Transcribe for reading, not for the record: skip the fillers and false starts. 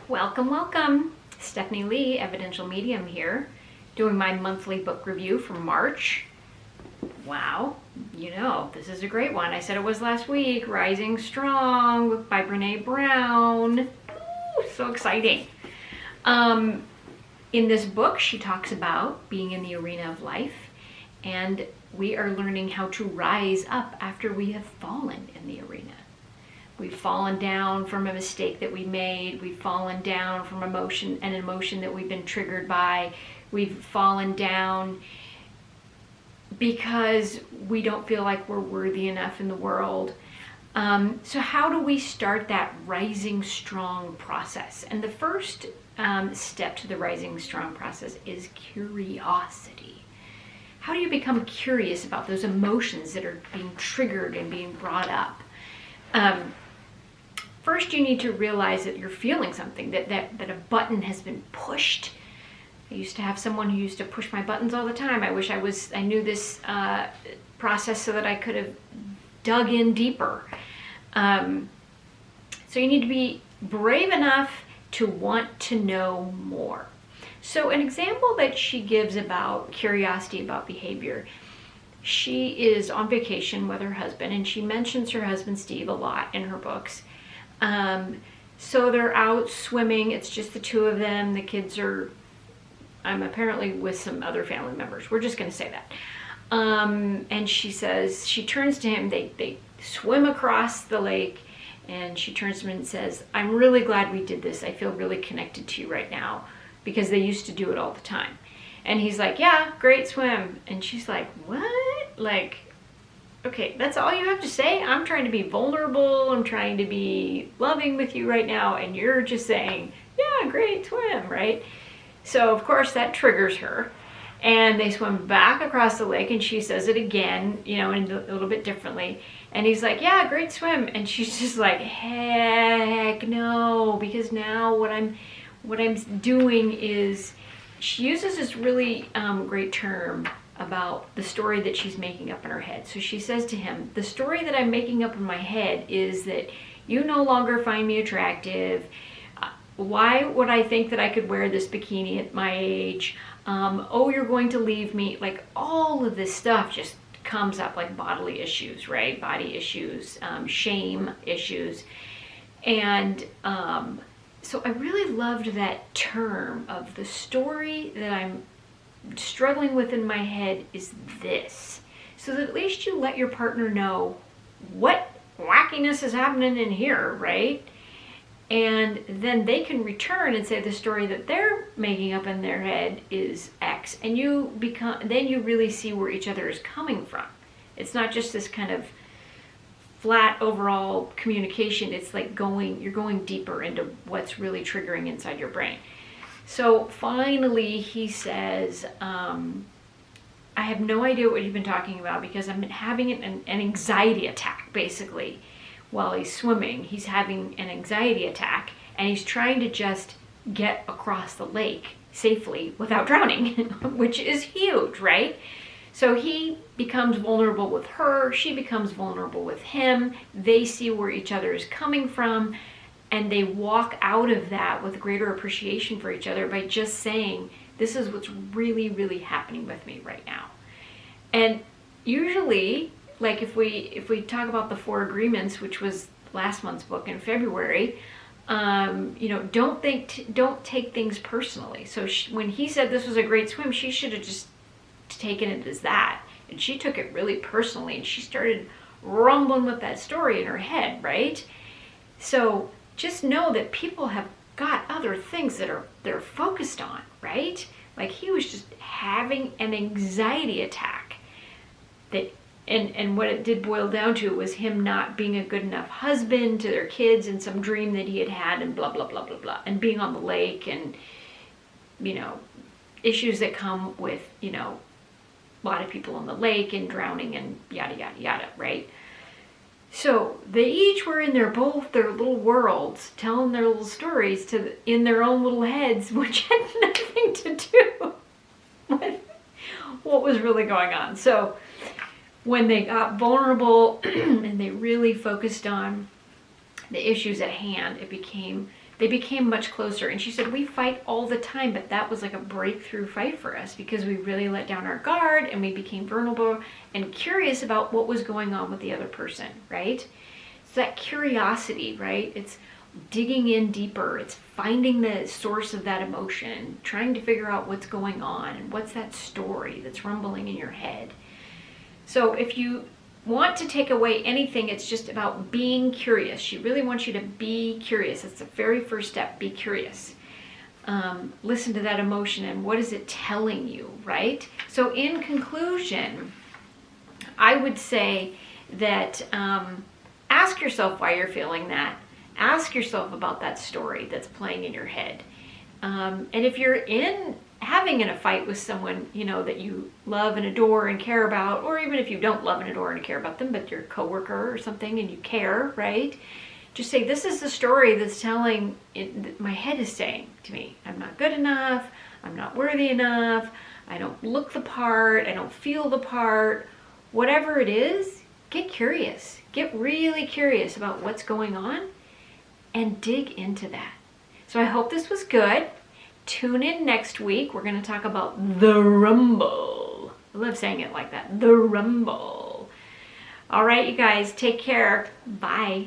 Welcome, welcome. Stephanie Lee, Evidential Medium here, doing my monthly book review for March. Wow, this is a great one. I said it was last week, Rising Strong by Brene Brown. Ooh, so exciting. In this book, she talks about being in the arena of life, and we are learning how to rise up after we have fallen in the arena. We've fallen down from a mistake that we made. We've fallen down from an emotion that we've been triggered by. We've fallen down because we don't feel like we're worthy enough in the world. So how do we start that rising strong process? And the first step to the rising strong process is curiosity. How do you become curious about those emotions that are being triggered and being brought up? First, you need to realize that you're feeling something, that a button has been pushed. I used to have someone who used to push my buttons all the time. I wish I knew this process so that I could have dug in deeper. So you need to be brave enough to want to know more. So an example that she gives about curiosity about behavior, she is on vacation with her husband, and she mentions her husband Steve a lot in her books. So they're out swimming. It's just the two of them. The kids are, apparently with some other family members. We're just going to say that. And she says, she turns to him, they swim across the lake, and she turns to him and says, "I'm really glad we did this. I feel really connected to you right now," because they used to do it all the time. And he's like, "Yeah, great swim." And she's like, "What? Like, okay, that's all you have to say? I'm trying to be vulnerable. I'm trying to be loving with you right now. And you're just saying, yeah, great swim," right? So of course that triggers her. And they swim back across the lake, and she says it again, and a little bit differently. And he's like, "Yeah, great swim." And she's just like, "Heck no," because now what I'm doing is, she uses this really great term about the story that she's making up in her head. So she says to him, "The story that I'm making up in my head is that you no longer find me attractive. Why would I think that I could wear this bikini at my age? Oh, you're going to leave me." Like, all of this stuff just comes up, like bodily issues, right? Body issues, shame issues. And so I really loved that term of the story that I'm struggling with in my head is this. So that at least you let your partner know what wackiness is happening in here, right? And then they can return and say the story that they're making up in their head is X. And then you really see where each other is coming from. It's not just this kind of flat overall communication. It's like you're going deeper into what's really triggering inside your brain. So finally he says, "I have no idea what you've been talking about, because I'm having an anxiety attack," basically. While he's swimming, he's having an anxiety attack, and he's trying to just get across the lake safely without drowning, which is huge, right? So he becomes vulnerable with her, she becomes vulnerable with him, they see where each other is coming from, and they walk out of that with greater appreciation for each other by just saying, "This is what's really, really happening with me right now." And usually, like if we talk about the 4 agreements, which was last month's book in February, don't take things personally. So when he said this was a great swim, she should have just taken it as that. And she took it really personally, and she started rumbling with that story in her head, right? So just know that people have got other things that they're focused on, right? Like, he was just having an anxiety attack and what it did boil down to was him not being a good enough husband to their kids, and some dream that he had and blah, blah, blah, blah, blah. And being on the lake, and, issues that come with, a lot of people on the lake and drowning and yada, yada, yada, right? So they each were in their little worlds, telling their little stories in their own little heads, which had nothing to do with what was really going on. So when they got vulnerable and they really focused on the issues at hand, it became they became much closer. And she said, we fight all the time, but that was like a breakthrough fight for us because we really let down our guard and we became vulnerable and curious about what was going on with the other person, right? So that curiosity, right? It's digging in deeper. It's finding the source of that emotion, trying to figure out what's going on and what's that story that's rumbling in your head. So if you want to take away anything, it's just about being curious. She really wants you to be curious. It's the very first step. Be curious. Listen to that emotion and what is it telling you, right? So in conclusion, I would say that ask yourself why you're feeling that. Ask yourself about that story that's playing in your head. And if you're having a fight with someone, you know, that you love and adore and care about, or even if you don't love and adore and care about them, but you're a coworker or something and you care, right? Just say, this is the story that's telling it, my head is saying to me, I'm not good enough, I'm not worthy enough, I don't look the part, I don't feel the part. Whatever it is, get curious. Get really curious about what's going on and dig into that. So I hope this was good. Tune in next week. We're going to talk about the rumble. I love saying it like that. The rumble. All right, you guys, take care. Bye.